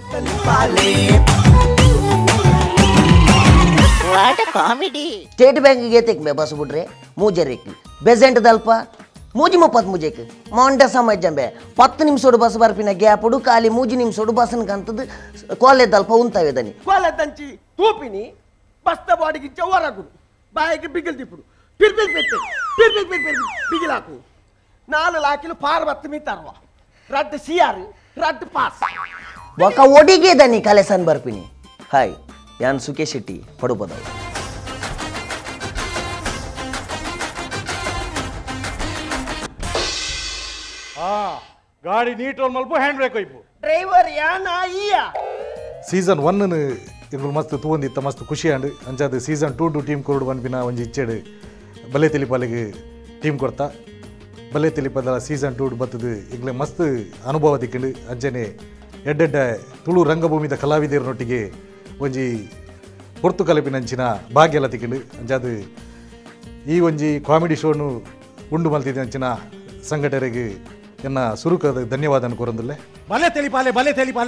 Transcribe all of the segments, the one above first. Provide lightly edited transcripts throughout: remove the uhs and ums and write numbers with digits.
What a comedy! State Bank ಗೆ ತೆಕ್ May bus ಬಿಡ್ರೆ ಮೂಜರೇಕಿ Besant ದಲ್ಪ ಮೂಜಿ ಮುಪ್ಪತ್ತು ಮುಜೆಕ್ ಮೊಂಡೆ ಸಮಯ ಜಂಬೆ 10 ನಿಮಿಷೋಡು ಬಸ್ ಬರ್ಪಿನ ಗ್ಯಾಪುಡು ಖಾಲಿ ಮೂಜಿ ನಿಮಿಷೋಡು ಬಸ್ನ ಕಂತದ್ದು ಕಾಲೇಜ್ ದಲ್ಪ ಉಂತಾವೆ ದನಿ ಕಾಲೇಜ್ ದಂಚಿ ತೂಪಿನಿ ಬಸ್ತ ಬಾಡಿಗೆ ಚವರಗುಡು ಬಾಯಿಗೆ ಬಿಗಿಲ್ ದಿಪ್ಪುಡು ಪಿರ್ಬಿಲ್ ಬಿಗಿಲಾಕು 4 ಲಾಕಿಲು ಪಾರ್ ಬತ್ತು ಮೀತಾರ್ವ ರದ್ದು ಸಿಆರ್ ರದ್ದು ಪಾಸ್ ఒక ఒడిగే దని కలెసన్ బర్పిని హాయ్ యాన్ సుకే శెట్టి పడుపదవు ಗಾಡಿ ನೀಟೋಲ್ ಮಲ್ಪ ಹ್ಯಾಂಡ್ ಬ್ರೇಕ್ ಹೋಯ್ಪು ಡ್ರೈವರ್ ಯಾನ ಅಯ್ಯ ಸೀಸನ್ 1 ಇಂಗಳು ಮಸ್ತ್ ತೂಂದಿತ್ತ ಮಸ್ತ್ ಖುಷಿ ಅಂಡ್ ಅಂಚಾದ ಸೀಸನ್ 2 ಟೀಮ್ ಕೊರಡು ಬನ್ಪಿನ ಒಂಜಿ ಇಚ್ಚೆಡು ಬಲೆ ತೆಲಿಪಾಲೆಗೆ ಟೀಮ್ ಕೊಡ್ತಾ ಬಲೆ ತೆಲಿಪದ ಸೀಸನ್ 2 ಬತ್ತದು ಇಂಗ್ಲೆ ಮಸ್ತ್ ಅನುಭವ ತಿಕ್ಕಿಂಡು ಅಂಚನೆ ಎಡ್ಡೆಡ್ಡ ತುಳು ರಂಗಭೂಮಿದ ಕಲಾವಿದರನೊಟ್ಟಿಗೆ ಒಂಜಿ ಪೊರ್ತು ಕಲಪಿನಂಚಿನ ಭಾಗ್ಯ ಎಲ್ಲ ತಿಕ್ಕಿಂಡು ಅಂಚಾದ ಈ ಒಂಜಿ ಕಾಮಿಡಿ ಶೋನು ಉಂಡು ಮಲ್ತಿದ್ದಂಚಿನ ಸಂಘಟನೆಗೆ ಎನ್ನ ಸುರುಕದ ಧನ್ಯವಾದ ಕೋರಂದಿಲ್ಲೆ ಬಲೆ ತೆಲಿಪಾಲೆ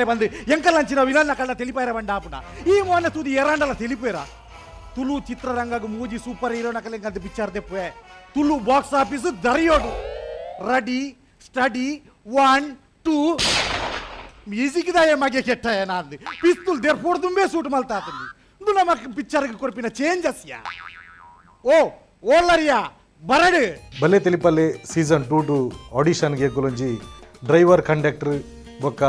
ಬಂದು ಎಂಕಲ್ ಅಂಚಿನ ವಿಲನ್ನ ಕಳ್ಳ ತೆಲಿಪಾಯರ ಬಂಡ ಆಪುಂಡ ಈ ಮೋನೆ ತುದಿ ಎರಾಂಡಲ ತೆಲಿಪೇರ ತುಳು ಚಿತ್ರರಂಗಗ ಮೂಜಿ ಸೂಪರ್ ಹೀರೋ ನಕಲೆಂಕಂತ ಪಿಕ್ಚರ್ ದೆಪ್ಪೆ ತುಳು ಬಾಕ್ಸ್ ಆಫೀಸ್ ದರಿಯೋಡು ರೆಡಿ ಸ್ಟಡಿ 1 2 ಮ್ಯೂಸಿಕ್ ದಾಯ ಮಗೆ ಕೆಟ್ಟಾಯ ನಾಂದು ಪಿಸ್ತೂಲ್ ದೇರ್ಪೋಡ್ ದುಂಬೆ ಸೂಟ್ ಮಲ್ತಾತಂದು ಇದು ನಮ್ಮ ಪಿಕ್ಚರ್ಗೆ ಕೊರ್ಪಿನ ಚೇಂಜಸ್ ಯಾ ಓಲರಿಯಾ ಬರಡು ಬಲೆ ತೆಲಿಪಲ್ಲೆ ಸೀಸನ್ 2 ಆಡಿಷನ್ಗೆ ಕೊಲೊಂಜಿ ಡ್ರೈವರ್ ಕಂಡಕ್ಟರ್ ಬೊಕ್ಕ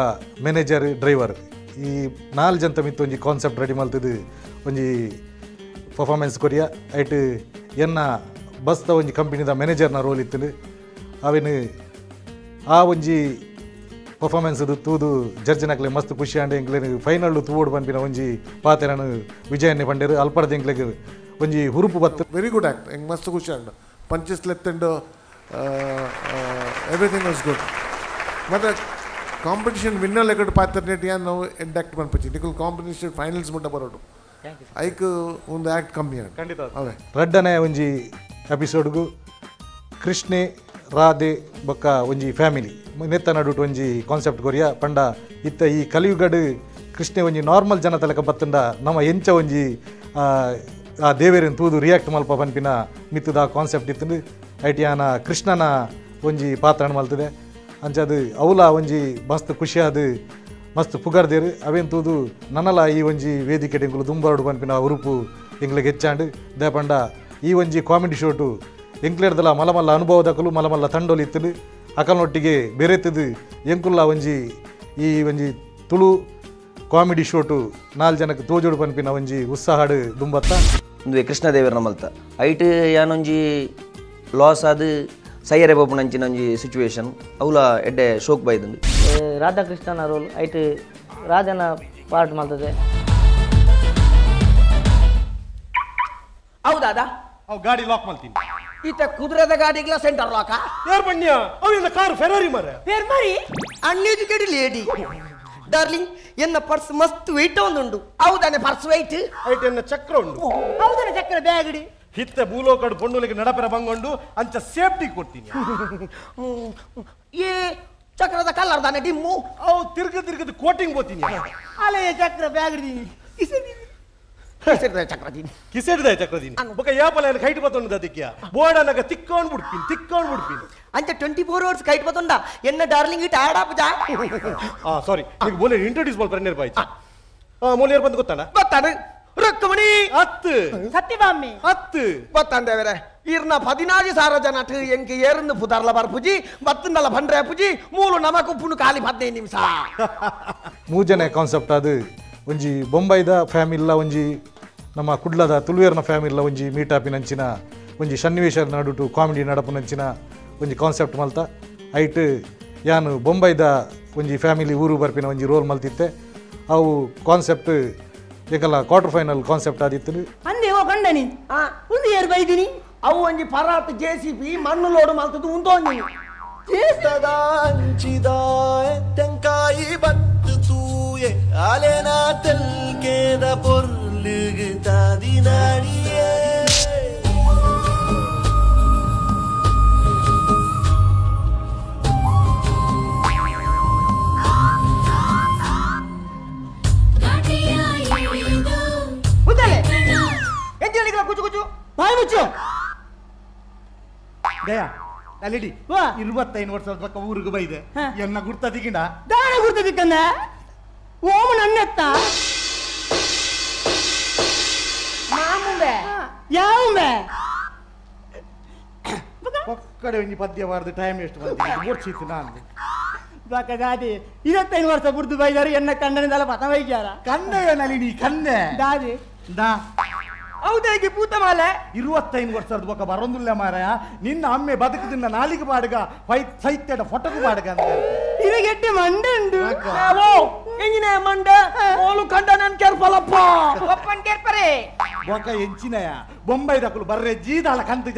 ಮ್ಯಾನೇಜರ್ ಡ್ರೈವರ್ ಈ 4 ಜನ ಮಿತ್ತು ಒಂಜಿ ಕಾನ್ಸೆಪ್ಟ್ ರೆಡಿ ಮಲ್ತದು ಒಂಜಿ ಪರ್ಫಾರ್ಮೆನ್ಸ್ ಕೊರಿಯ ಐಟ್ ಎನ್ನ ಬಸ್ತ ಒಂಜಿ ಕಂಪನಿದ ಮ್ಯಾನೇಜರ್ನ ರೋಲ್ ಇತ್ತು ಅವೇನು ಆ ಒಂಜಿ ಪರ್ಫಾರ್ಮೆನ್ಸ್ ತೂದು ಜಡ್ಜಿನಕ್ಲೆ ಮಸ್ತ್ ಖುಷಿ ಆಂಡೆ ಎಂಕ್ಲೆ ಫೈನಲ್ ತೂವೋಡು ಬಂಪಿನ ಒಂಜಿ ಪಾತೆರನು ವಿಜಯನ್ನೇ ಪಂಡೇರು ಅಲ್ಪರ್ದ ಎಂಕ್ಲೆಗೆ ಒಂಜಿ ಹುರುಪು ಬತ್ತು ವೆರಿ ಗುಡ್ ಆಕ್ಟ್ ಎಂಗ್ ಮಸ್ತ್ ಖುಷಿ ಆಂಡ ಪಂಚಸ್ ಲೆತ್ತಂಡು ಎವ್ರಿಥಿಂಗ್ ವಾಸ್ ಗುಡ್ ಮತ್ತು ಕಾಂಪಿಟಿಷನ್ ವಿನ್ನರ್ ಲೆಕ್ಕಡು ಪಾತ್ರನೇಟಿ ನಾವು ಎಂಡಾಕ್ಟ್ ಪನ್ಪಚ್ಚಿ ನಿಕಲ್ ಕಾಂಪಿಟಿಷನ್ ಫೈನಲ್ಸ್ ಮುಟ್ಟ ಬರೋಡು ಐಕ್ ಒಂದು ಆಕ್ಟ್ ಕಮ್ಮಿ ಆಂಡ ಖಂಡಿತ ಅವೇ ರಡ್ಡನೆ ಒಂಜಿ ಎಪಿಸೋಡ್ಗು ಕೃಷ್ಣೆ ರಾಧೆ ಬೊಕ್ಕ ಒಂಜಿ ಫ್ಯಾಮಿಲಿ ನೆತ್ತ ನಡುಟ್ ಒಂಜಿ ಕಾನ್ಸೆಪ್ಟ್ ಕೊರಿಯ ಪಂಡ ಇತ್ತ ಈ ಕಲಿಯುಗಡ್ ಕೃಷ್ಣೆ ಒಂಜಿ ನಾರ್ಮಲ್ ಜನ ತಲಕ ಬತ್ತಂಡ ನಮ್ಮ ಎಂಚ ಒಂಜಿ ಆ ದೇವೇರಿನ ತೂದು ರಿಯಾಕ್ಟ್ ಮಲ್ಪ ಪನ್ಪಿನ ಮಿತ್ತದ ಕಾನ್ಸೆಪ್ಟ್ ಇತ್ತು ಐಟಿ ಆನ ಕೃಷ್ಣನ ಒಂಜಿ ಪಾತ್ರ ಮಲ್ತದೆ ಅಂಚದು ಅವಲ ಒಂಜಿ ಮಸ್ತ್ ಖುಷಿಯಾದ ಮಸ್ತ್ ಪುಗರ್ದೇರು ಅವೇನು ತೂದು ನನ್ನಲ ಈ ಒಂಜಿ ವೇದಿಕೆ ಎಂಗುಲು ದುಂಬಾರ್ಡು ಪನ್ಪಿನ ಉರುಪು ಎಂಗ್ಲಿಗೆ ಹೆಚ್ಚಾಂಡು ದೇ ಪಂಡ ಈ ಒಂಜಿ ಕಾಮಿಡಿ ಶೋಟು ಎಂಕ್ಲೇರ್ದಲ್ಲ ಮಲಮಲ್ಲ ಅನುಭವದಕಲು ಮಲಮಲ್ಲ ತಂಡೋಲಿ ಇತ್ತು ಅಕಲ್ನೊಟ್ಟಿಗೆ ಬೆರೆತದು ಎಂಕುಲ್ಲ ಒಂಜಿ ಈ ಒಂಜಿ ತುಳು ಕಾಮಿಡಿ ಶೋಟು 4 ಜನಕ್ಕೆ ತೋಜೋಡು ಪನ್ಪಿನ ಒಂಜಿ ಉತ್ಸಾಹಾಡು ದುಂಬತ್ತ ಒಂದು ಕೃಷ್ಣದೇವರನ ಮಲ್ತ ಐಟ್ ಯಾನೊಂಜಿ ಲಾಸ್ ಆದ ಸೈಯರೆ ಬಾಬುನಂಚಿನ ಒಂಜಿ ಸಿಚುವೇಶನ್ ಅವಲ ಎಡ್ಡೆ ಶೋಕ್ ಬೈದಂದು ರಾಧಾಕೃಷ್ಣನ ರೋಲ್ ಐಟ್ ರಾಧನ ಪಾರ್ಟ್ ಮಾಡ್ತದೆ ಹೌದಾದ ಅವು ಗಾಡಿ ಲಾಕ್ ಮಾಡ್ತೀನಿ ಈತ ಕುದುರೆದ ಗಾಡಿಗಳ ಸೆಂಟರ್ ಲಾಕ ಯಾರು ಬನ್ನಿಯ ಅವಿಂದ ಕಾರ್ ಫೆರಾರಿ ಮರ ಫೆರ್ಮಾರಿ ಅನ್ಎಜುಕೇಟೆಡ್ ಲೇಡಿ ಡಾರ್ಲಿಂಗ್ ಎನ್ನ ಪರ್ಸ್ ಮಸ್ತ್ ವೆಯ್ಟ್ ಒಂದುಂಡು ಹೌದಾನೆ ಪರ್ಸ್ ವೆಯ್ಟ್ ಐಟ್ ಎನ್ನ ಚಕ್ರ ಉಂಡು ಹೌದಾನೆ ಚಕ್ರ ಬ್ಯಾಗಡಿ ಹಿತ್ತೆ ಭೂಲೋಕಡು ಪೊಂಡುಲಿಗೆ ನಡಪೆರ ಬಂಗೊಂಡು ಅಂಚ ಸೇಫ್ಟಿ ಕೊಡ್ತೀನಿ ಏ ಚಕ್ರದ ಕಲರ್ ದಾನೆ ಡಿಮ್ಮು ಅವು ತಿರ್ಗದ ಕೋಟಿಂಗ್ ಬೋತೀನಿ ಅಲೆ ಚಕ್ರ ಬ್ಯಾಗಡಿ ಕಿಸೆಡ್ದ ಚಕ್ರದೀನಿ ಬೊಕ ಯಾಪಲ ಕೈಟ್ ಬತ್ತೊಂಡು ಅದಕ್ಕೆ ಬೋರ್ಡನಗ ತಿಕ್ಕೊಂಡು ಬಿಡ್ತೀನಿ ಅಂಚ 24 hours ಕೈಟ್ ಬತ್ತೊಂಡ ಎನ್ನ ಡಾರ್ಲಿಂಗ್ ಇಟ್ ಆಡ್ ಆಪ್ ಜಾ ಸಾರಿ ಈಗ ಬೋಲೆ ಇಂಟ್ರೊಡ್ಯೂಸ್ ಮಾಲ್ ಪ್ರೆನ್ನರ್ ಬಾಯ್ಚ ಮೋಲಿಯರ್ ಬಂದು ಗೊತ್ತಾಡ ರೊಕ್ಕಮಣಿ 10 ಸತ್ಯಭಾಮಿ 10 ಗೊತ್ತಾಂದೇವರೆ ಇರ್ನ 16,000 ಜನ ಎಂಕೆ ಏರನ್ನು ಪುದಾರ್ಲ ಬರ್ಪುಜಿ ಬತ್ತನಲ್ಲ ಬಂಡ್ರೆ ಪುಜಿ ಮೂಲು ನಮಕು ಪುಣು ಖಾಲಿ 15 ನಿಮಿಷ ಮೂಜನೆ ಕಾನ್ಸೆಪ್ಟ್ ಅದು ಒಂಜಿ ಬೊಂಬೈದ ಫ್ಯಾಮಿಲ್ಲ ಒಂಜಿ ನಮ್ಮ ಕುಡ್ಲದ ತುಳುವೇರ್ನ ಫ್ಯಾಮಿಲ್ಲ ಒಂಜಿ ಮೀಟಾಪಿನಂಚಿನ ಒಂಜಿ ಸನ್ನಿವೇಶ ನಡುಟು ಕಾಮಿಡಿ ನಡಪುನಂಚಿನ ಒಂಜಿ ಕಾನ್ಸೆಪ್ಟ್ ಮಲ್ತ ಐಟ್ ಯಾನು ಬೊಂಬೈದ ಒಂಜಿ ಫ್ಯಾಮಿಲಿ ಊರು ಬರ್ಪಿನ ಒಂಜಿ ರೋಲ್ ಮಲ್ತಿತ್ತೆ ಅವು ಕಾನ್ಸೆಪ್ಟ್ ಏಕಲ್ಲ ಕ್ವಾರ್ಟರ್ ಫೈನಲ್ ಕಾನ್ಸೆಪ್ಟ್ ಆದಿತ್ತು ಅಂದೆ ಓ ಕಂಡನಿ ಒಂದು ಏರ್ ಬೈದಿನಿ ಅವು ಒಂಜಿ ಪರಾತ್ ಜೆಸಿಬಿ ಮಣ್ಣು ಲೋಡ್ ಮಲ್ತದು ಉಂದೋಂಜಿ ಅಂಚಿದ ತೆಂಕಾಯಿ ಬತ್ತು ತೂಯೆ ಅಲೆನಾ ತೆಲ್ಕೇದ ಪೊರ್ಲುಗು ತಾದಿನಾಡಿಯೇ ಬಾಯ್ ಮುಚ್ಚು ದಯಾ ಅಲ್ಲಿಡಿ 25 ವರ್ಷದ ಪಕ್ಕ ಊರಿಗೆ ಬೈದೆ ಎನ್ನ ಗುರ್ತದಿಗಿಂಡ ದಾನ ಗುರ್ತದಿಕ್ಕಂದ ಓಮ ನನ್ನೆತ್ತ ಮಾಮುಂಬೆ ಯಾವುಂಬೆ ಒಕ್ಕಡೆ ಒಂಜಿ ಪದ್ಯ ಬಾರ್ದು ಟೈಮ್ ಎಷ್ಟು ಬಂದಿದೆ ಓಡ್ಸಿತ್ತು ನಾನು ಬಾಕ ದಾದಿ 25 ವರ್ಷ ಬುರ್ದು ಬೈದಾರು ಎನ್ನ ಕಣ್ಣನಿಂದಲ್ಲ ಪತ ಬೈಗ್ಯಾರ ಕನ್ನೆ ನಳಿನಿ ಕನ್ನೆ ದಾದಿ ದಾ ಹೌದಾಗಿ ಪೂತ ಮಾಲೆ 25 ವರ್ಷದ ಬೊಕ್ಕ ಬರೊಂದುಲ್ಲ ಮಾರಾಯ ನಿನ್ನ ಅಮ್ಮೆ ಬದುಕದಿಂದ ನಾಲಿಗೆ ಬಾಡ್ಗ ಸೈತ್ಯದ ಫೋಟೋಗೆ ಬಾಡ್ಗ ಅಂತ ಇದಗೆಟ್ಟಿ ಮಂಡುಂಡು ಎಂಗಿನ ಮಂಡ ಓಲು ಕಂಡ ನನ್ ಕೆರ್ಪಲಪ್ಪ ಒಪ್ಪನ್ ಕೆರ್ಪರೆ ಬೊಕ್ಕ ಎಂಚಿನಯ ಬೊಂಬೈ ದಕ್ಕಲು ಬರ್ರೆ ಜೀದಾಲ ಕಂತು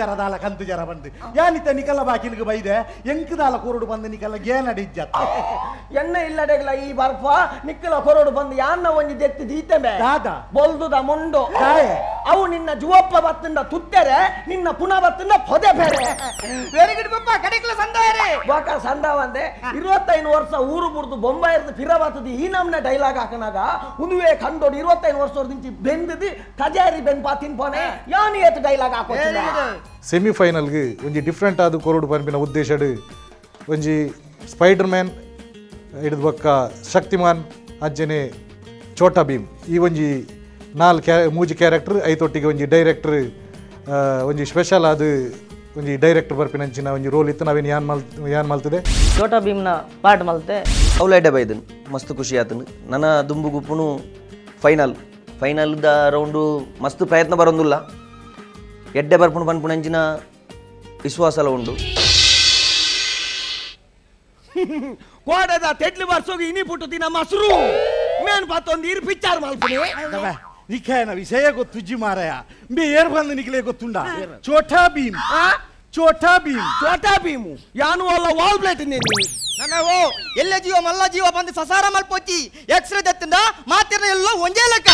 ಜರ ಬಂದು ಯಾನಿತ ನಿಕಲ್ಲ ಬಾಕಿಲ್ಗೆ ಬೈದೆ ಎಂಕದಾಲ ಕೊರಡು ಬಂದು ನಿಕಲ್ಲ ಗೇನಡಿಜ್ಜತ್ತ ಎನ್ನ ಇಲ್ಲಡೆಗ್ಲ ಈ ಬರ್ಪ ನಿಕ್ಕಲ ಕೊರಡು ಬಂದು ಯಾನ್ನ ಒಂಜಿ ದೆತ್ತಿ ದೀತೆಂಬೆ ದಾದ ಬೊಲ್ದುದ ಮುಂಡು ಕಾಯೆ ಅವು ನಿನ್ನ ಜುವಪ್ಪ ಬತ್ತಿಂದ ತುತ್ತೆರೆ ನಿನ್ನ ಪುನಃ ಬತ್ತಿಂದ ಪೊದೆ ಬೇರೆ ವೆರಿ ಗುಡ್ ಪಪ್ಪ ಕಡೆಕ್ಲ ಸಂದಾಯರೆ ಬಾಕ ಸಂದಾವಂದೆ 25 ವರ್ಷ ಊರು ಮುರ್ದು ಬೊಂಬೈ ಇರ್ದು ಫಿರಬಾತದಿ ಈ ನಮ್ನೆ ಡೈಲಾಗ್ ಹಾಕನಾಗ ಉಂದುವೆ ಕಂಡೋಡು 25 ವರ್ಷದಿಂದ ಬೆಂದಿದ್ದು ಕಜಾರಿ ಬೆನ್ ಪಾತಿನ್ ಪೋನೆ ಯಾನಿ ಏತ್ ಡೈಲಾಗ್ ಹಾಕೋತಿಲ್ಲ ಸೆಮಿಫೈನಲ್ಗೆ ಒಂಜಿ ಡಿಫ್ರೆಂಟ್ ಆದ ಕೊರಡು ಪಂಪಿನ ಉದ್ದೇಶಡು ಒಂಜಿ ಸ್ಪೈಡರ್ ಮ್ಯಾನ್ ಹಿಡಿದು ಬೊಕ್ಕ ಶಕ್ತಿಮಾನ್ ಅಂಚನೆ ಛೋಟಾ ಭೀಮ್ ಈ ಒಂಜಿ ಮೂಜಿ ಕ್ಯಾರೆಕ್ಟರ್ ಐತೊಟ್ಟಿಗೆ ಒಂಜಿ ಡೈರೆಕ್ಟರ್ ಒಂಜಿ ಸ್ಪೆಷಲ್ ಆದ ಒಂಜಿ ಡೈರೆಕ್ಟರ್ ಬರ್ಪಿನಂಚಿನ ಒಂಜಿ ರೋಲ್ ಇತ್ತು ನಾವೇನು ಯಾನ್ ಮಲ್ತದೆ ಛೋಟಾ ಭೀಮ್ನ ಪಾಠ ಮಲ್ತೆ ಅವಲೆಡ್ಡೆ ಬೈದನು ಮಸ್ತ್ ಖುಷಿ ಆತನು ನನ್ನ ದುಂಬು ಗುಪ್ಪುನು ಫೈನಲ್ದ ರೌಂಡು ಮಸ್ತ್ ಪ್ರಯತ್ನ ಬರೋದಿಲ್ಲ ಎಡ್ಡೆ ಬರ್ಪುಣು ಪನ್ಪುಣಂಚಿನ ವಿಶ್ವಾಸಲ ಉಂಡು ಕೋಡದ ತೆಡ್ಲು ಬರ್ಸೋಗಿ ಇನಿ ಪುಟ್ಟು ದಿನ ಮಸರು ಮೇನ್ ಪಾತೊಂದು ಇರು ಪಿಕ್ಚರ್ ಮಲ್ಪನೆ ನಿಖೇನ ವಿಷಯ ಗೊತ್ತುಜ್ಜಿ ಮಾರಾಯ ಬೇರ್ ಬಂದು ನಿಕ್ಲೆ ಗೊತ್ತುಂಡ ಛೋಟಾ ಭೀಮ್ ಯಾನು ಅಲ್ಲ ವಾಲ್ ಪ್ಲೇಟ್ ನೀನು ನನ್ನ ಓ ಎಲ್ಲ ಜೀವ ಮಲ್ಲ ಜೀವ ಬಂದು ಸಸಾರ ಮಲ್ಪೊಚ್ಚಿ ಎಕ್ಸ್ರೇ ದತ್ತಿಂದ ಮಾತಿರ ಎಲ್ಲ ಒಂದೇ ಲೆಕ್ಕ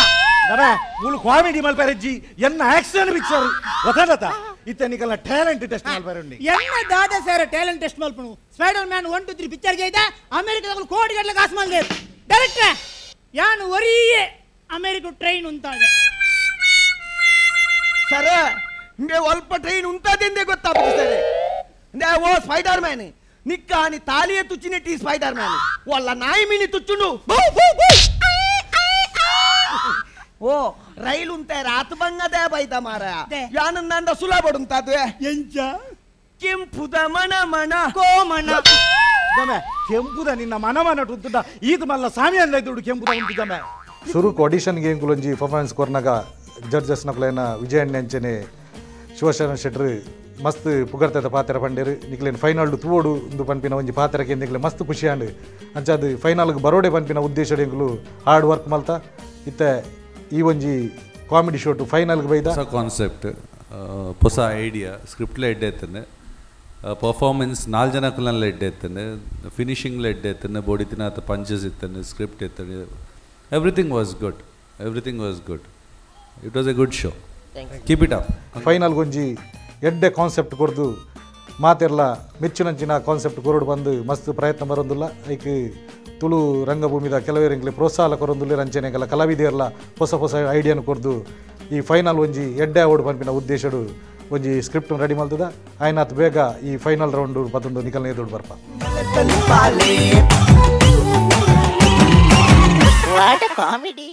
ದಬೆ ಮೂಲು ಕಾಮಿಡಿ ಮಲ್ಪರೆಜ್ಜಿ ಎನ್ನ ಆಕ್ಷನ್ ಪಿಕ್ಚರ್ ಒತಡತ ಇತ್ತನಿಕಲ್ಲ ಟ್ಯಾಲೆಂಟ್ ಟೆಸ್ಟ್ ಮಲ್ಪರೆಂಡಿ ಎನ್ನ ದಾದ ಸೇರ ಟ್ಯಾಲೆಂಟ್ ಟೆಸ್ಟ್ ಮಲ್ಪನು ಸ್ಪೈಡರ್ ಮ್ಯಾನ್ 1 2 3 ಪಿಕ್ಚರ್ ಗೆ ಇದೆ ಅಮೆರಿಕದಲ್ಲಿ ಕೋಟಿ ಗಟ್ಟಲೆ ಕಾಸು ಮಲ್ದೆ ಡೈರೆಕ್ಟರ್ ಯಾನು ಒರಿಯೇ ಅಮೆರಿಕ ಟ್ರೈನ್ ಉಂತಾದೆ ಸರ ಹಿಂಗೆ ಸ್ವಲ್ಪ ಟ್ರೈನ್ ಉಂತಾದೆಂದೇ ಗೊತ್ತಾಗ್ತದೆ ಅಂದ್ರೆ ಓ ಸ್ಪೈಡರ್ ಮ್ಯಾನ್ ನಿಕ್ಕಾನಿ ತಾಲಿಯ ತುಚ್ಚಿನೆಟ್ಟಿ ಸ್ಪೈಡರ್ ಮ್ಯಾನ್ ಒಲ್ಲ ನಾಯಿ ಮೀನಿ ತುಚ್ಚುಂಡು ಓ ರೈಲ್ ಉಂತೆ ರಾತ್ ಬಂಗದೆ ಬೈದ ಮಾರ ಯಾನಂದ ಸುಲಭ ಉಂತಾದೆ ಎಂಚ ಕೆಂಪುದ ಮಣ ಮಣ ಕೋಮಣ ಕೆಂಪುದ ನಿನ್ನ ಮನ ಟುಂತುಂಡ ಈದ್ ಮಲ್ಲ ಸಾಮಿ ಅಂದ ದುಡ್ಡು ಕೆಂಪುದ ಉಂಟು ಸುರುಕು ಆಡಿಷನ್ಗೆ ಎಂಕುಲೊಂಜಿ ಪರ್ಫಾರ್ಮೆನ್ಸ್ ಕೊರ್ನಾಗ ಜಡ್ಜಸ್ ನಕುಲೈನ ವಿಜಯಣ್ಣ ಅಂಚನೆ ಶಿವಶರಣ ಶೆಟ್ರು ಮಸ್ತ್ ಪುಗರ್ತೆದ ಪಾತ್ರ ಪಂಡೇರು ನಿಕ್ಲೇನು ಫೈನಲ್ ತೂವೋಡು ಒಂದು ಪನ್ಪಿನ ಒಂಜಿ ಪಾತ್ರಕ್ಕೆ ಎಂದಿಕ್ಲೆ ಮಸ್ತ್ ಖುಷಿ ಆಂಡು ಅಂಚಾದು ಫೈನಲ್ಗೆ ಬರೋಡೆ ಪನ್ಪಿನ ಉದ್ದೇಶ ಎಂಕುಲು ಹಾರ್ಡ್ ವರ್ಕ್ ಮಲ್ತ ಇತ್ತೆ ಈ ಒಂಜಿ ಕಾಮಿಡಿ ಶೋ ಟು ಫೈನಲ್ಗೆ ಬೈದ ಹೊಸ ಕಾನ್ಸೆಪ್ಟ್ ಹೊಸ ಐಡಿಯಾ ಸ್ಕ್ರಿಪ್ಟ್ಲ ಎಡ್ಡೆ ಎತ್ತನೆ ಪರ್ಫಾರ್ಮೆನ್ಸ್ 4 ಜನಕ್ಕಲ್ಲ ಎಡ್ಡೆ ಎತ್ತನೆ ಫಿನಿಶಿಂಗ್ಲ ಎಡ್ಡೆ ಎತ್ತನೆ ಬೋಡಿತಿನ ಆತ ಪಂಚಸ್ ಇತ್ತನೆ ಸ್ಕ್ರಿಪ್ಟ್ ಎತ್ತನೆ everything was good it was a good show keep it up ಫೈನಲ್ಗೆ ಒಂಜಿ ಎಡ್ಡೆ ಕಾನ್ಸೆಪ್ಟ್ ಕೊರ್ದು ಮಾತೆರ್ಲ ಮೆಚ್ಚುನಂಚಿನ ಕಾನ್ಸೆಪ್ಟ್ ಕೊರಡು ಬಂದು ಮಸ್ತ್ ಪ್ರಯತ್ನ ಬರೋದಿಲ್ಲ ಐಕ್ ತುಳು ರಂಗಭೂಮಿದ ಕೆಲವರಿಗೆ ಪ್ರೋತ್ಸಾಹ ಕೊರೊಂದುಲ್ಲ ರಂಚನೆಗೆಲ್ಲ ಕಲಾವಿದೆಯರ್ಲ ಹೊಸ ಐಡಿಯಾನು ಕೊರ್ದು ಈ ಫೈನಲ್ ಒಂಜಿ ಎಡ್ಡೆ ಅವಾರ್ಡ್ ಪಂಪಿನ ಉದ್ದೇಶಡು ಒಂಜಿ ಸ್ಕ್ರಿಪ್ಟ್ ರೆಡಿ ಮಲ್ತದ ಆಯ್ನಾತ್ ಬೇಗ ಈ ಫೈನಲ್ ರೌಂಡ್ ಪತ್ತೊಂದು ನಿಕಲ್ನೇ ದುಡ್ಡು ಬರ್ಪ What a comedy!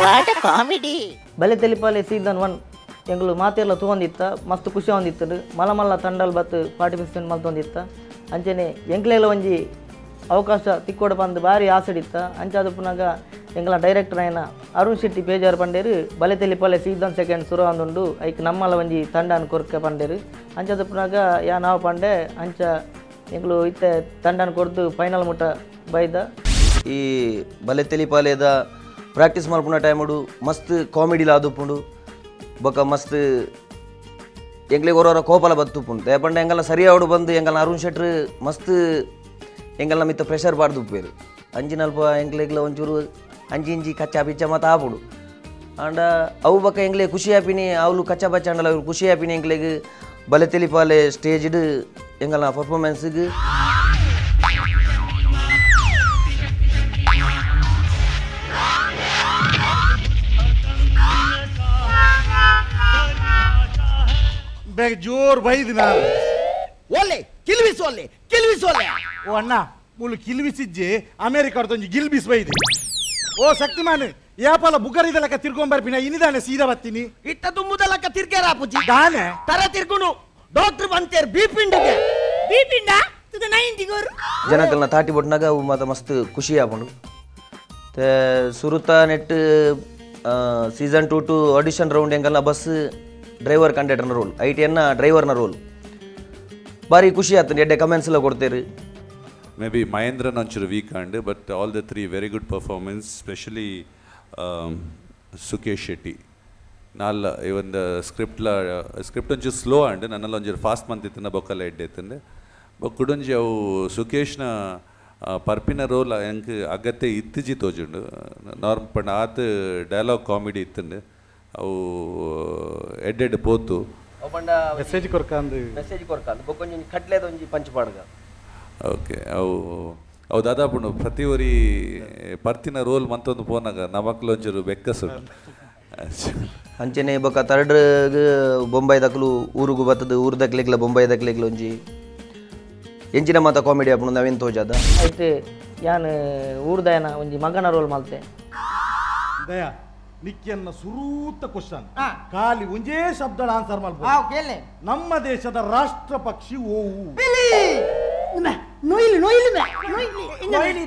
What a comedy! ಬಲೆ ತೆಲಿಪಾಲೆ ಸೀಸನ್ 1 ಎಂಗಳು ಮಾತೆಲ್ಲ ತಗೊಂಡಿತ್ತ ಮಸ್ತ್ ಖುಷಿ ಹೊಂದಿತ್ತು ಮಲ್ಲ ತಂಡಲ್ ಬತ್ತು ಪಾರ್ಟಿಸಿಪೇಟ್ ಮಲ್ತೊಂದಿತ್ತ ಅಂಚನೆ ಎಂಕ್ಲೆಲ್ಲ ಒಂಜಿ ಅವಕಾಶ ತಿಕ್ಕೋಡ ಬಂದು ಭಾರಿ ಆಸಡಿತ್ತ ಅಂಚಾದ ಪುನಗ ಎಂಗಳ ಡೈರೆಕ್ಟರ್ ಆಯ್ನ ಅರುಣ್ ಶೆಟ್ಟಿ ಬೇಜಾರು ಪಂಡೇರು ಬಲೆ ತೆಲಿಪಾಲೆ ಸೀಸನ್ 2 ಶುರು ಅಂದುಂಡು ಐಕ್ ನಮ್ಮಲ್ಲ ಒಂಜಿ ತಂಡನ ಕೊರ್ಕೆ ಪಂಡೇರು ಅಂಚಾದ ಪುನಗ ಯಾ ನಾವು ಪಂಡೆ ಅಂಚ ಎಂಗಳು ಇತ್ತೆ ತಂಡನ ಕೊರ್ದು ಫೈನಲ್ ಮುಟ್ಟ ಬೈದ ಈ ಬಲೆ ತೆಲಿಪಾಲೆದ ಪ್ರಾಕ್ಟೀಸ್ ಮಾಡ್ಪುನ ಟೈಮಡು ಮಸ್ತ್ ಕಾಮಿಡಿಲ ಆದುಪ್ಪುಂಡು ಬೊಕ ಮಸ್ತ್ ಎಂಗ್ಲಿಗೆ ಹೊರ ಕೋಪಲ ಬತ್ತುಪ್ಪುಂಡು ದಯಪಂಡ ಎಂಗಲ್ಲ ಸರಿಯಾವಡು ಬಂದು ಎಂಗಲ್ಲ ಅರುಣ್ ಶೆಟ್ರು ಮಸ್ತ್ ಎಂಗಲ್ಲ ಮಿತ್ತ ಪ್ರೆಷರ್ ಬಾರ್ದು ಉಪ್ಪೇರು ಅಂಜಿನಲ್ಪ ಎಂಗ್ಲೆಗ್ಲ ಒಂಚೂರು ಅಂಜಿ ಕಚ್ಚಾ ಪಿಚ್ಚ ಮತ್ತು ಆಪುಡು ಅಂಡ ಅವು ಬಕ್ಕ ಎಂಗ್ಲೆ ಖುಷಿ ಆಪಿನಿ ಅವಳು ಕಚ್ಚಾ ಬಚ್ಚ ಅಂಡಲ್ಲ ಅವ್ರು ಖುಷಿ ಆಪಿನಿ ಎಂಗ್ಲೆಗ್ ಬಲೆ ತೆಲಿಪಾಲೆ ಸ್ಟೇಜ್ಡು ಎಂಗಲ್ಲ ಪರ್ಫಾರ್ಮೆನ್ಸ್ಗೆ ಜೋರ್ ಬೈದ್ ನಾನು ಒಲ್ಲೆ ಕಿಲ್ವಿಸೋಲ್ಲೆ ಓ ಅಣ್ಣ ಮುಳ್ಳು ಕಿಲ್ವಿಸಿಜ್ಜೆ ಅಮೇರಿಕಾಡ್ದೊಂಜಿ ಗಿಲ್ಬಿಸ್ ಬೈದು ಓ ಶಕ್ತಿಮಾನ್ ಯಾಪಲ ಬುಗರಿದ ಲೆಕ್ಕ ತಿರ್ಕೊಂಬರ್ಪಿನ ಇನ್ನಿದಾನೆ ಸೀದಾ ಬತ್ತೀನಿ ಇಟ್ಟ ತುಂಬುದ ಲೆಕ್ಕ ತಿರ್ಕೇರ ಪುಜಿ ದಾನೆ ತರ ತಿರ್ಗುನು ಡಾಕ್ಟರ್ ಬಂತೇರ್ ಬಿಪಿಂಡಿಗೆ ಬೀಪಿಂಡ ತುದ 90 ಗೋರು ಜನಕಲ್ನ ತಾಟಿ ಬೊಟ್ನಾಗ ಅವು ಮಾತ ಮಸ್ತ್ ಖುಷಿ ಆಪುಂಡು ते सुरुता नेट सीजन 2 टू ऑडिशन रौंड ಎಂಕಲ್ನ ಬಸ್ ಡ್ರೈವರ್ ಕಂಡಕ್ಟರ್ನ ರೋಲ್ ಐಟಿಎನ್ನ ಡ್ರೈವರ್ನ ರೋಲ್ ಬಾರಿ ಖುಷಿ ಆಯ್ತು ಎಡ್ಡೆ ಕಮೆಂಟ್ಸ್ ಎಲ್ಲ ಕೊಡ್ತೀರಿ ಮೇ ಬಿ ಮಹೇಂದ್ರನ್ ಒಂಚೂರು weak and but all the three very good performance specially Sukesh Shetty ನಾಲ್ ಒಂದು ಸ್ಕ್ರಿಪ್ಟ್ ಒಂಚೂರು ಸ್ಲೋ ಅಂಡ್ ನನ್ನಲ್ಲಿ ಒಂಚೂರು ಫಾಸ್ಟ್ ಮಂತಿತ್ತು ಬೊಕ್ಕಲ್ಲ ಎಡ್ಡೆತ್ತಂಡೆ ಬೊಕ್ಕುಡೊಂಜಿ ಅವು ಸುಕೇಶ್ನ ಪರ್ಪಿನ ರೋಲ್ ಎಂಕ್ ಅಗತ್ಯ ಇತ್ತಿಜಿ ತೋಜುಂಡು ನಾರ್ಮ್ ಪಂಡ ಆತ ಡೈಲಾಗ್ ಕಾಮಿಡಿ ಇತ್ತಂಡು ಅವು ಎಡ್ಡೆಡ್ ಪೋತು ಮೆಸೇಜ್ ಕೊರ್ಕಂದು ಬೊಕ್ಕೊಂಜಿ ಕಟ್ಲೆದೊಂಜಿ ಪಂಚಪಾಡ್ಗ ಓಕೆ ಅವು ದಾದಾಪುಂಡು ಪ್ರತಿ ಒರಿ ಪರ್ತಿನ ರೋಲ್ ಮಂತೊಂದು ಪೋನಾಗ ನಮಕ್ಲು ಒಂಚೂರು ಬೆಕ್ಕಸು ಅಂಚನೆ ಬೊಕ್ಕ ತರ್ಡ್ ಬೊಂಬೈ ದಕ್ಲು ಊರುಗು ಬತ್ತದು ಊರು ದಕ್ಲೆಗ್ಲ ಬೊಂಬೈ ದಕ್ಲೆಗ್ಲ ಒಂಜಿ ಎಂಚಿನ ಮಾತ ಕಾಮಿಡಿ ಆಪುಂಡು ನಾವೇನು ತೋಜಾದ ಐತೆ ಯಾನ್ ಊರ್ದಾಯನ ಒಂಜಿ ಮಗನ ರೋಲ್ ಮಲ್ತೆ ದಯಾ ನಿಕ್ಕಿಯನ್ನ ಸುರೂತ ಕ್ವಶನ್ ಖಾಲಿ ಒಂದೇ ಶಬ್ದದ ಆನ್ಸರ್ ಮಾಡ್ಬೋದು ಕೇಳೆ ನಮ್ಮ ದೇಶದ ರಾಷ್ಟ್ರ ಪಕ್ಷಿ ಓವು ನೋಯ್ಲಿ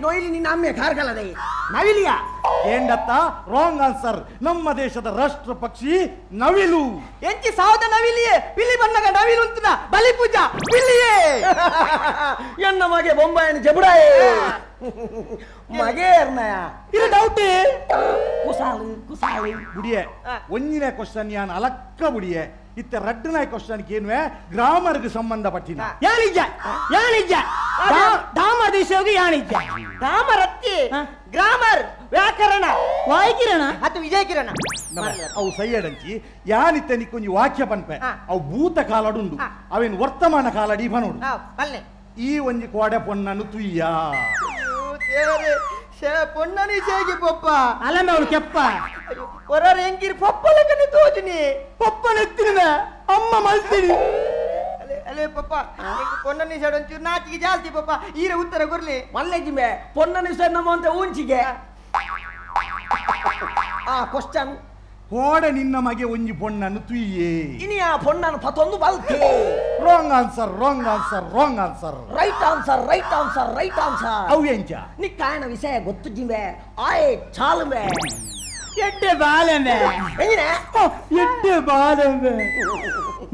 ನೋಯ್ಲಿ ನಿನ್ನ ಅಮ್ಮೆ ಕಾರ್ಗಲದೆ ನವಿಲಿಯ ఏండత్త ರಾಂಗ್ ಆನ್ಸರ್ ನಮ್ಮ ದೇಶದ ರಾಷ್ಟ್ರ ಪಕ್ಷಿ ನವಿಲು ಎಂಚಿ ಸಾವದ ನವಿಲಿಯೇ ಪಿಲಿ ಬಣ್ಣಗ ನವಿಲು ಅಂತಿನ ಬಲಿ ಪೂಜಾ ಪಿಲಿಯೇ ಎನ್ನ ಮಗೆ ಬೊಂಬಾಯಿನ ಜಬುಡಾಯೇ ಮಗೆ ಎರ್ನಯ ಇದು ಡೌಟ್ ಕುಸಾಲಿ ಬುಡಿಯೇ ಒಂಜಿನ ಕ್ವಶನ್ ಯಾನ್ ಅಲಕ್ಕ ಬುಡಿಯೇ ಇತ್ತ ರಡ್ಡನಾಯ್ ಕ್ವಶನ್ ಕೇನ್ವೆ ಗ್ರಾಮರ್ಗೆ ಸಂಬಂಧಪಟ್ಟಿನ ಯಾನಿಜ್ಜ ಡಾಮರ್ ದೇಶವಾಗಿ ಯಾನಿಜ್ಜ ರಾಮರತ್ತಿ ಗ್ರಾಮರ್ ವ್ಯಾಕರಣ ವಾಯ್ಕಿರಣ ಅಥವಾ ವಿಜಯ ಕಿರಣ ಅವು ಸೈಯಡಂಚಿ ಯಾನಿತ್ತ ನಿಕ್ಕೊಂಜಿ ವಾಕ್ಯ ಪನ್ಪೆ ಅವು ಭೂತ ಕಾಲಡುಂಡು ಅವೇನು ವರ್ತಮಾನ ಕಾಲಡಿ ಬನೋಡು ಈ ಒಂಜಿ ಕೋಡೆ ಪೊನ್ನನು ತುಯ್ಯ ಪೊನ್ನನಿ ಸೇಗಿ ಪೊಪ್ಪ ಅಲಮೆ ಅವಳು ಕೆಪ್ಪ ಹೊರ ಎಂಗಿರಿ ಪಪ್ಪಲಕನೆ ತೋಜುನಿ ಪಪ್ಪನೆತ್ತಿನ ಅಮ್ಮ ಮಲ್ತೀನಿ ಅಲೆ ಪಪ್ಪ ಪೊನ್ನನಿ ಸೈಡ್ ಒಂಚೂರು ನಾಚಿಗೆ ಜಾಸ್ತಿ ಪಪ್ಪ ಈರ ಉತ್ತರ ಕೊರ್ಲಿ ಮಲ್ಲೆಜಿಮೆ ಪೊನ್ನನಿ ಸೈಡ್ ನಮ್ಮ ಅಂತ ಊಂಚಿಗೆ ಕ್ವಶನ್ ಕೋಡೆ ನಿನ್ನ ಮಗೆ ಒಂಜಿ ಪೊಣ್ಣನ್ನು ತುಯ್ಯೇ ಇನಿ ಆ ಪೊಣ್ಣನ್ನು ಪತ್ತೊಂದು ಬಲ್ತೆ ರಾಂಗ್ ಆನ್ಸರ್ ರೈಟ್ ಆನ್ಸರ್ ಅವು ಎಂಚ ನೀ ಕಾಯನ ವಿಷಯ ಗೊತ್ತು ಜಿಂಬೆ ಆಯ್ ಚಾಲುಮೆ ಎಡ್ಡೆ ಬಾಲೆಮೆ ಎಡ್ಡೆ ಬಾಲೆಮೆ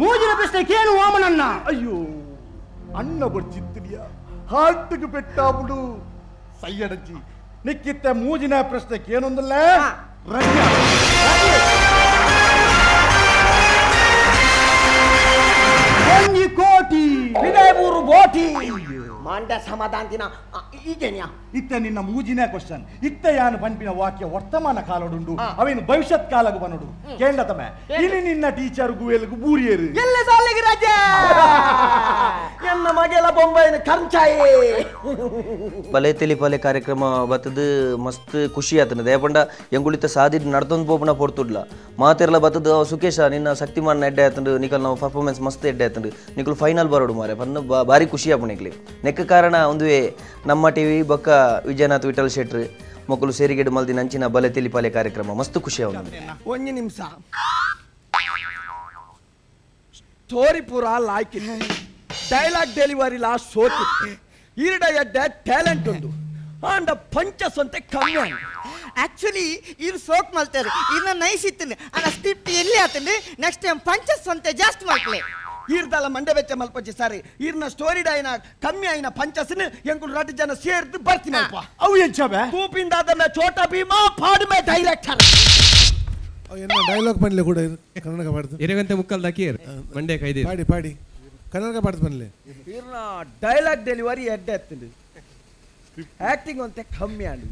ಮೂಜಿನ ಪ್ರಶ್ನೆ ಕೇನು ಓಮನನ್ನ ಅಯ್ಯೋ ಅಣ್ಣ ಬಡ್ಚಿತ್ತಿದ್ಯಾ ಹಾರ್ಟ್ಗೆ ಪೆಟ್ಟಾಬುಡು ಸೈಯಡಂಚಿ ನಿಕ್ಕಿತ್ತ ಮೂಜಿನ ಪ್ರಶ್ನೆ ಕೇನೊಂದಲ್ಲ ಒಂಜಿ ಕೋಟಿ ವಿದಯಪೂರು ಬೋಟಿ ಮಾಂಡ್ಯ ಸಮಾಧಾನ ಈಗೇನ್ಯಾ ಇತ್ತ ನಿನ್ನ ಮೂಜಿನ ಕ್ವಶನ್ ಇತ್ತ ಯಾನು ಪಂಪಿನ ವಾಕ್ಯ ವರ್ತಮಾನ ಕಾಲಡುಂಡು ಅವೇನು ಭವಿಷ್ಯತ್ ಕಾಲಗು ಬನೋಡು ಕೇಳತಮೆ ಇಲ್ಲಿ ನಿನ್ನ ಟೀಚರ್ ಗುವೆಲ್ಗು ಬೂರಿಯರು ಎಲ್ಲ ಸಾಲಿಗೆ ರಜೆ ಎನ್ನ ಮಗೆಲ ಬೊಂಬೈನ ಕಂಚಾಯಿ ಬಲೆ ತೆಲಿಪಾಲೆ ಕಾರ್ಯಕ್ರಮ ಬತ್ತದು ಮಸ್ತ್ ಖುಷಿ ಆತನ ದಯಪಂಡ ಎಂಗುಳಿತ ಸಾದಿಡ್ ನಡ್ತೊಂದು ಪೋಪನ ಪೊರ್ತುಡ್ಲ ಮಾತೆರ್ಲ ಬತ್ತದು ಸುಕೇಶ ನಿನ್ನ ಶಕ್ತಿಮಾನ್ ಎಡ್ಡೆ ಆತಂಡು ನಿಕಲ್ ನಾವು ಪರ್ಫಾರ್ಮೆನ್ಸ್ ಮಸ್ತ್ ಎಡ್ಡೆ ಆತಂಡು ನಿಕಲ್ ಫೈನಲ್ ಬರೋಡು ಮಾರೆ ಪನ್ನ ಬಾರಿ ಖುಷಿ ಆಪುಣಿಕ್ಲಿ ನೆಕ್ಕ ಕಾರಣ ಒಂದುವೆ ನಮ್ಮ ಟಿವಿ ಬೊಕ್ಕ ವಿಜಯನಾಥ್ ವಿಠಲ್ ಶೆಟ್ರ್ ಮಕ್ಕಳು ಸೇರಿಗೆಡು ಮಲ್ದಿ ನಂಚಿನ ಬಲೆ ತೆಲಿಪಾಲೆ ಕಾರ್ಯಕ್ರಮ ಮಸ್ತ್ ಖುಷಿ ಆಗುತ್ತೆ ಒಂಜಿ ನಿಮಿಷ ಸ್ಟೋರಿ ಪೂರ ಲಾಯ್ಕ್ ಡೈಲಾಗ್ ಡೆಲಿವರಿ ಲಾ ಸೋತಿತ್ತು ಈರಡ ಎಡ್ಡೆ ಟ್ಯಾಲೆಂಟ್ ಉಂಟು ಅಂಡ ಪಂಚ ಸ್ವಂತ ಕಮ್ಮಿ ಆಕ್ಚುಲಿ ಇವ್ರು ಸೋಕ್ ಮಾಡ್ತಾರೆ ಇನ್ನ ನೈಸ್ ಇತ್ತು ಅನ್ನ ಸ್ಕ್ರಿಪ್ಟ್ ಎಲ್ಲಿ ಆತಂದ್ರೆ ನೆಕ್ಸ್ಟ್ ಟೈಮ್ ಪಂಚ ಸ್ವಂತ ಜಾಸ್ತಿ ಮಾಡ್ಕೊಳ್ಳಿ ಈರ್ದಲ್ಲ ಮಂಡೆ ಬೆಚ್ಚ ಮಲ್ಪಚ್ಚಿ ಸಾರಿ ಈರ್ನ ಸ್ಟೋರಿ ಡೈನ ಕಮ್ಮಿ ಆಯ್ನ ಪಂಚಸ್ನ ಎಂಕುಲು ರಟ್ಟು ಜನ ಸೇರ್ದು ಬರ್ತೀನಿ ಅಲ್ಪ ಅವು ಎಂಚಬೆ ತೂಪಿಂದಾದ ಮೇ ಛೋಟಾ ಭೀಮಾ ಪಾಡ್ ಮೇ ಡೈರೆಕ್ಟರ್ என்ன டயலாக் பண்ணல கூட ಕನ್ನಡ ಪಾಡ್ದು 2 ಗಂಟೆ ಮುಕ್ಕಲ್ ದಾಕಿರ್ ಮಂಡೆ ಕೈದಿ ಪಾಡಿ ಕನ್ನಡ ಪಾಡ್ದು ಬನ್ಲೆ ಈರ್ನ ಡೈಲಾಗ್ ಡೆಲಿವರಿ ಎಡ್ಡೆ ಎತ್ತಿಂದು ಆಕ್ಟಿಂಗ್ ಒಂತೆ ಕಮ್ಮಿ ಆಡು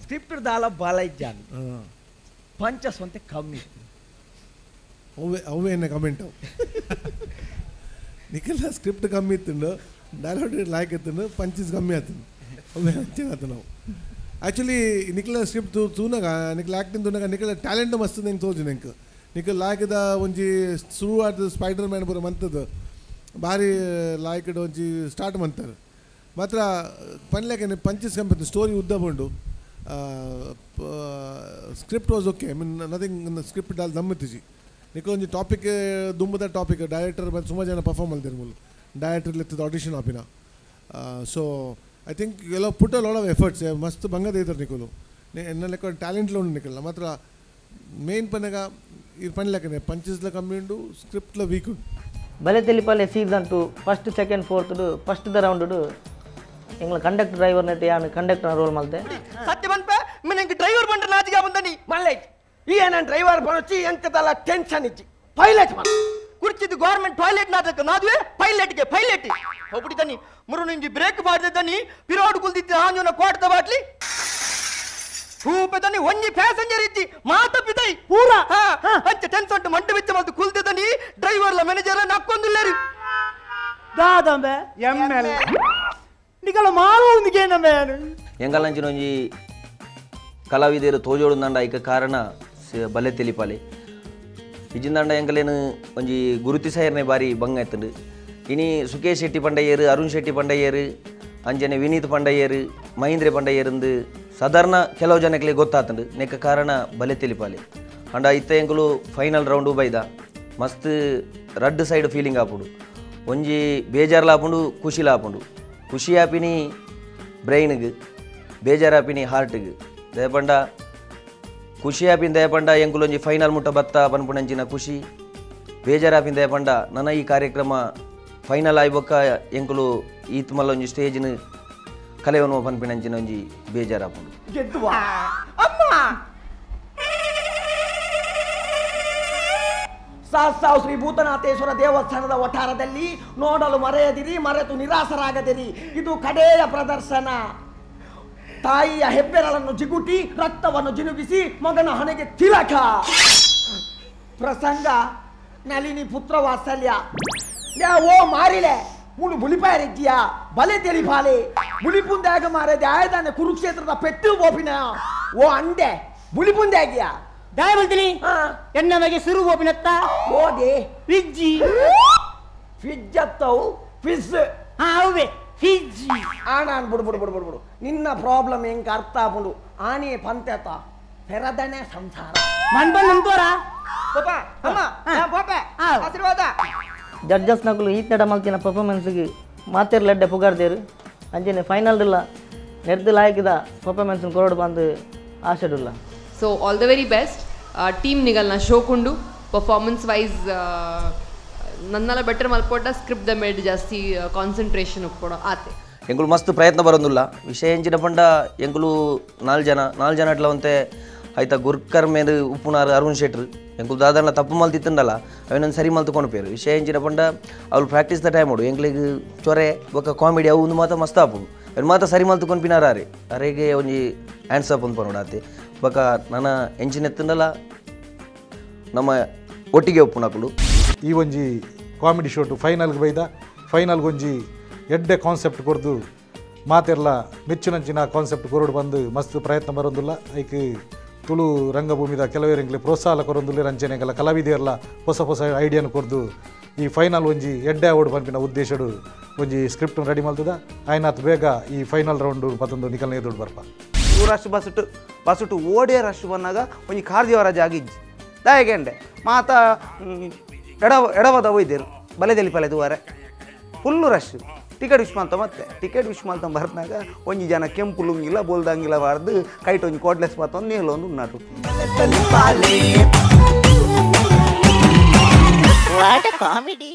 ಸ್ಕ್ರಿಪ್ಟ್ ದಾಲ ಬಾಲೈಜಾನು ಪಂಚಸ್ ಒಂತೆ ಕಮ್ಮಿ ಅವೇ ಕಮೆಂಟ್ ನಿಖಿಲ್ ಸ್ಕ್ರಿಪ್ಟ್ ಕಮ್ಮಿ ಇತ್ತು ಡೈಲಾಗ್ ಲಾಯ್ಕ್ ಇತ್ತು ಪಂಚಸ್ ಕಮ್ಮಿ ಆಯ್ತು ಅವೇ ಹಂಚೆ ಆಯ್ತು ನಾವು ಆ್ಯಕ್ಚುಲಿ ನಿಖಿಲ ಸ್ಕ್ರಿಪ್ಟ್ ತೂನಾಗ ನಿಖಿಲ್ ಆ್ಯಕ್ಟಿಂಗ್ ತೂನಾಗ ನಿಖಿಲ ಟ್ಯಾಲೆಂಟ್ ಮಸ್ತ್ ನಂಗೆ ತೋಜು ನಂಗೆ ನಿಖಲ್ ಲಾಯ್ಕದ ಒಂಜಿ ಶುರು ಆದ ಸ್ಪೈಡರ್ ಮ್ಯಾನ್ ಪೂರ ಮಂತದ್ದು ಭಾರಿ ಲಾಯ್ಕಡ್ ಒಂಜಿ ಸ್ಟಾರ್ಟ್ ಮಂತಾರೆ ಮಾತ್ರ ಪನ್ಲೆಗೆ ಪಂಚಸ್ ಕಂಪನಿ ಸ್ಟೋರಿ ಉದ್ದ ಬಂಡು script was okay I mean nothing script ದಾಲ್ ದಮ್ಮತ್ತಿಜಿ ನಿಖಲ್ ಒಂಜಿ ಟಾಪಿಕ್ ದುಂಬದ ಟಾಪಿಕ್ ಡೈರೆಕ್ಟರ್ ಮತ್ತು ಸುಮಾರು ಜನ ಪರ್ಫಾರ್ಮ್ ಮಾಡ್ತಾರೆ ಮೂಲ ಡೈರೆಕ್ಟರ್ ಲೆತ್ತದ ಆಡಿಷನ್ ಆಪಿನ ಸೊ ಐ ಥಿಂಕ್ ಎಲ್ಲ ಪುಟ್ ಅ ಲಾಟ್ ಆಫ್ ಎಫರ್ಟ್ಸ್ ಮಸ್ತ್ ಬಂಗದ ಇದ್ದಾರೆ ನಿಖಲು ಎನ್ನ ಲೆಕ್ಕ ಟ್ಯಾಲೆಂಟ್ಲ ಉಂಡು ನಿಖಲ್ಲ ಮಾತ್ರ ಮೇನ್ ಪನ್ನಗ ಇದು ಪನ್ಲೆಕ್ಕನೆ ಪಂಚಸ್ಲ ಕಮ್ಮಿ ಉಂಡು ಸ್ಕ್ರಿಪ್ಟ್ಲ ವೀಕ್ ಉಂಡು ಬಲೆ ತೆಲಿಪಾಲೆ season 2 first second fourth first the round ಎಂಗ್ಲ ಕಂಡಕ್ಟರ್ ಡ್ರೈವರ್ ನೆಟ್ ಯಾನ್ ಕಂಡಕ್ಟರ್ ರೋಲ್ ಮಲ್ತೆ ಸತ್ಯ ಬನ್ಪ ಮಿನಂಗೆ ಡ್ರೈವರ್ ಬಂಡ ನಾಜಿಗ ಬಂದನಿ ಮಲ್ಲೈಟ್ ಈ ಏನ ಡ್ರೈವರ್ ಬನಚಿ ಎಂಕದಲ್ಲ ಟೆನ್ಷನ್ ಇಚ್ಚಿ ಪೈಲಟ್ ಮನ್ ಕುರ್ಚಿದ್ದು ಗವರ್ನಮೆಂಟ್ ಟಾಯ್ಲೆಟ್ ನಾಟಕ ನಾದುವೆ ಪೈಲಟ್ಗೆ ಪೈಲಟ್ ಹೋಗ್ಬಿಟ್ಟಿದ್ದಾನಿ ಮುರುನಿಂಜಿ ಬ್ರೇಕ್ ಮಾಡಿದ್ದಾನಿ ಪಿರೋಡ್ ಕುಲ್ದಿದ್ದ ಆಂಜನ ಕೋಟದ ಬಾಟ್ಲಿ ಹೂಪದನಿ ಒಂಜಿ ಪ್ಯಾಸೆಂಜರ್ ಇಜ್ಜಿ ಮಾತಪ್ಪಿದೈ ಪೂರ ಅಂಚ ಟೆನ್ಸೊಂಟು ಮಂಟ ಬಿಚ್ಚ ಮತ್ತು ಕುಲ್ತಿದ್ದಾನಿ ಡ್ರೈವರ್ಲ ಮ್ಯಾನೇಜರ್ ನಕ್ಕೊಂದಿಲ್ಲೇರಿ ದಾದಂಬೆ ಎಮ್ಮೆಲ್ ನಿಕಲ ಮಾರು ಒಂದಿಗೆ ನಮ್ಮೆ ಎಂಗಲಂಚಿನ ಒಂಜಿ ಕಲಾವಿದರು ತೋಜೋಡುಂದಂಡ ಐಕ ಕಾರಣ ಬಲೆ ತೆಲಿಪಾಲೆ ಇಜಿಂದಂಡ ಎಂಗಲೇನು ಒಂಜಿ ಗುರುತಿ ಸೈರ್ನೆ ಬಾರಿ ಬಂಗ ಎತ್ತುಂಡು ಇನಿ ಸುಕೇಶ್ ಶೆಟ್ಟಿ ಪಂಡಯ್ಯರು ಅರುಣ್ ಶೆಟ್ಟಿ ಪಂಡಯ್ಯರು ಅಂಜನೆ ವಿನೀತ್ ಪಂಡಯ್ಯರು ಮಹೇಂದ್ರ ಪಂಡಯ್ಯರಂದು ಸಾಧಾರಣ ಕೆಲವು ಜನಕ್ಕೆ ಗೊತ್ತಾತಂಡು ನೆಕ್ಕ ಕಾರಣ ಬಲೆ ತೆಲಿಪಾಲೆ ಅಂಡ ಇತ್ತ ಎಂಕುಲು ಫೈನಲ್ ರೌಂಡು ಬೈದ ಮಸ್ತ್ ರಡ್ ಸೈಡ್ ಫೀಲಿಂಗ್ ಆಪುಂಡು ಒಂಜಿ ಬೇಜಾರ್ಲ ಆಪುಂಡು ಖುಷಿಲ ಆಪುಂಡು ಖುಷಿ ಆಪಿನಿ ಬ್ರೈನ್ಗೆ ಬೇಜಾರು ಆಪಿನಿ ಹಾರ್ಟ್ಗೆ ದಯಪಂಡ ಖುಷಿ ಆಪಿನ ದಯಪಂಡ ಎಂಕುಲು ಒಂಜಿ ಫೈನಲ್ ಮುಟ್ಟ ಬತ್ತ ಪನ್ಪುಣಂಚಿನ ಖುಷಿ ಬೇಜಾರು ಆಪಿನ ದಯಪಂಡ ನನ್ನ ಈ ಕಾರ್ಯಕ್ರಮ ಫೈನಲ್ ಆಯ್ಬೊಕ್ಕ ಎಂಕುಲು ಈತ್ ಮಲ್ಲ ಒಂಜಿ ಸ್ಟೇಜ್ನ ಕಲೆವನು ಪನ್ಪಿನಂಚಿನ ಒಂಜಿ ಬೇಜಾರಾಪುಂಡು ಅಮ್ಮ ಸಾವು ಶ್ರೀ ಭೂತನಾಥೇಶ್ವರ ದೇವಸ್ಥಾನದ ವಠಾರದಲ್ಲಿ ನೋಡಲು ಮರೆಯದಿರಿ ಮರೆತು ನಿರಾಸರಾಗದಿರಿ ಇದು ಕಡೆಯ ಪ್ರದರ್ಶನ ತಾಯಿಯ ಹೆಬ್ಬೆರಳನ್ನು ಜಿಗುಟಿ ರಕ್ತವನ್ನು ಜಿನುಗಿಸಿ ಮಗನ ಹಣೆಗೆ ತಿಲಕ ಪ್ರಸಂಗ ನಳಿನಿ ಪುತ್ರ ವಾತ್ಸಲ್ಯ ಓ ಮಾರಿಲೆ ಮೂಳು ಬುಲಿಪಾರಿದ್ಯಾ ಬಲೆ ತೆಲಿಪಾಲೆ ಬುಲಿಪುಂದಾಗ ಮಾರದೆ ಆಯದಾನೆ ಕುರುಕ್ಷೇತ್ರದ ಪೆಟ್ಟು ಓಪಿನ ಓ ಅಂಡೆ ಬುಲಿಪುಂದೆ ಆಗ್ಯಾ ದಾಯ ಬಲ್ತೀನಿ ಎನ್ನ ಮಗೆ ಸುರು ಓಪಿನತ್ತ ಓದೆ ಫಿಜ್ಜಿ ಫಿಜ್ಜತ್ತವು ಫಿಸ್ ಅವೇ ಫಿಜ್ಜಿ ಆಣಾನ್ ಬಿಡು ನಿನ್ನ ಪ್ರಾಬ್ಲಮ್ ಹೆಂಗೆ ಅರ್ಥ ಆಪುಂಡು ಆನೆ ಪಂತೆತ ಪೆರದನೆ ಸಂಸಾರ ಮನ್ಬಲ್ ನಂತೋರ ಪಾಪ ಅಮ್ಮ ಪಾಪ ಆಶೀರ್ವಾದ ಜಡ್ಜಸ್ ನಕಲು ಈ ತಡ ಮಲ್ತಿನ ಪರ್ಫಾರ್ಮೆನ್ಸ್ಗೆ ಮಾತಿರ್ಲಡ್ಡೆ ಪುಗಾರ್ದೇರು ಅಂಜನೆ ಫೈನಲ್ ಇಲ್ಲ ನೆಡ್ದು ಲಾಯ್ಕಿದ ಪರ್ಫಾರ್ಮೆನ್ಸ್ ಕೊರಡು ಬಂದು ಆಶೆಡುಲ್ಲ so all the very best team ನಿಗಲ್ನ ಶೋಕುಂಡು ಪರ್ಫಾರ್ಮೆನ್ಸ್ ವೈಸ್ ನನ್ನೆಲ್ಲ ಬೆಟರ್ ಮಲ್ಪೋಟ ಸ್ಕ್ರಿಪ್ಟ್ ದ ಮೇಡ್ ಜಾಸ್ತಿ ಕಾನ್ಸಂಟ್ರೇಷನ್ ಉಪ್ಪೋಡ ಆತೆ ಎಂಕುಲು ಮಸ್ತ್ ಪ್ರಯತ್ನ ಬರೋದಿಲ್ಲ ವಿಷಯ ಎಂಚಿನ ಪಂಡ ಎಂಕುಲು 4 ಜನ ಅಟ್ಲ ಒಂತೆ ಆಯ್ತಾ ಗುರ್ಕರ್ ಮೇಲೆ ಉಪ್ಪುನಾರು ಅರುಣ್ ಶೆಟ್ರು ಎಂಕುಲು ದಾದಾನ ತಪ್ಪು ಮಲ್ತಿತ್ತಂಡಲ್ಲ ಅವನೊಂದು ಸರಿ ಮಲ್ತುಕೊಂಡು ಪೇರು ವಿಷಯ ಎಂಚಿನ ಪಂಡ ಅವ್ರು ಪ್ರಾಕ್ಟೀಸ್ ದ ಟೈಮ್ ಮಾಡು ಎಂಕ್ಲಿಗೆ ಚೊರೆ ಬೊಕ್ಕ ಕಾಮಿಡಿ ಅವು ಮಾತ ಮಸ್ತ್ ಆಪು ಅವ್ರು ಮಾತ ಸರಿ ಮಲ್ತುಕೊಂಡು ಪಿನಾರೆ ಅರೆಗೆ ಒಂಜಿ ಹ್ಯಾಂಡ್ಸ್ ಅಪ್ ಅಂತ ಪನೋಡಾತೆ ಬೊಕ್ಕ ನನ್ನ ಎಂಚಿನೆತ್ತಂಡಲ್ಲ ನಮ್ಮ ಒಟ್ಟಿಗೆ ಉಪ್ಪು ನಕಲು ಈ ಒಂಜಿ ಕಾಮಿಡಿ ಶೋಟು ಫೈನಲ್ಗೆ ಬೈದ ಫೈನಲ್ಗೆ ಒಂಜಿ ಎಡ್ಡೆ ಕಾನ್ಸೆಪ್ಟ್ ಕೊಡ್ದು ಮಾತೆಲ್ಲ ಮೆಚ್ಚುನಂಚಿನ ಕಾನ್ಸೆಪ್ಟ್ ಕೊರಡು ಬಂದು ಮಸ್ತ್ ಪ್ರಯತ್ನ ಬರೋದಿಲ್ಲ ಐಕ್ ತುಳು ರಂಗಭೂಮಿದ ಕೆಲವರಿಗೆ ಪ್ರೋತ್ಸಾಹ ಕೊರೊಂದುಲ್ಲೆ ರಂಚನೆಗೆಲ್ಲ ಕಲಾವಿದೆಯರ್ಲ ಹೊಸ ಹೊಸ ಐಡಿಯಾನು ಕೊರ್ದು ಈ ಫೈನಲ್ ಒಂಜಿ ಎಡ್ಡೆ ಅವಾರ್ಡ್ ಪನ್ಪಿನ ಉದ್ದೇಶಡು ಒಂಜಿ ಸ್ಕ್ರಿಪ್ಟ್ ರೆಡಿ ಮಲ್ತದ ಆಯ್ನಾತ್ ಬೇಗ ಈ ಫೈನಲ್ ರೌಂಡ್ ಮತ್ತೊಂದು ನಿಕಲ್ನ ಎದುರು ಬರ್ಪ ರಶ್ ಬಸುಟು ಓಡೇ ರಶ್ ಬಂದಾಗ ಒಂಜಿ ಕಾರ್ದಿವರ ಜಾಗಿಜ್ಜಿ ದಾಯಗೆಂಡೆ ಮಾತ ಎಡವದ ಒಯ್ದೇರು ಬಲೆ ತೆಲಿಪಾಲೆ ದುವಾರೆ ಫುಲ್ಲು ರಶ್ ಟಿಕೆಟ್ ವಿಶ್ ಮಾಡ್ತಾ ಮತ್ತೆ ಟಿಕೆಟ್ ವಿಶ್ ಮಾಡ್ತಾ ಬರ್ನಾಗ ಒಂಜಿ ಜನ ಕೆಂಪು ಲುಂಗಿಲ್ಲ ಬೋಲ್ದಂಗಿಲ್ಲ ಬಾರ್ದು ಕೈಟ್ ಒಂಜಿ ಕೋಟ್ಲೆಸ್ ಮತ್ತೊಂದು ನೇಲೊಂದು ಉನ್ನಾಟು What a comedy!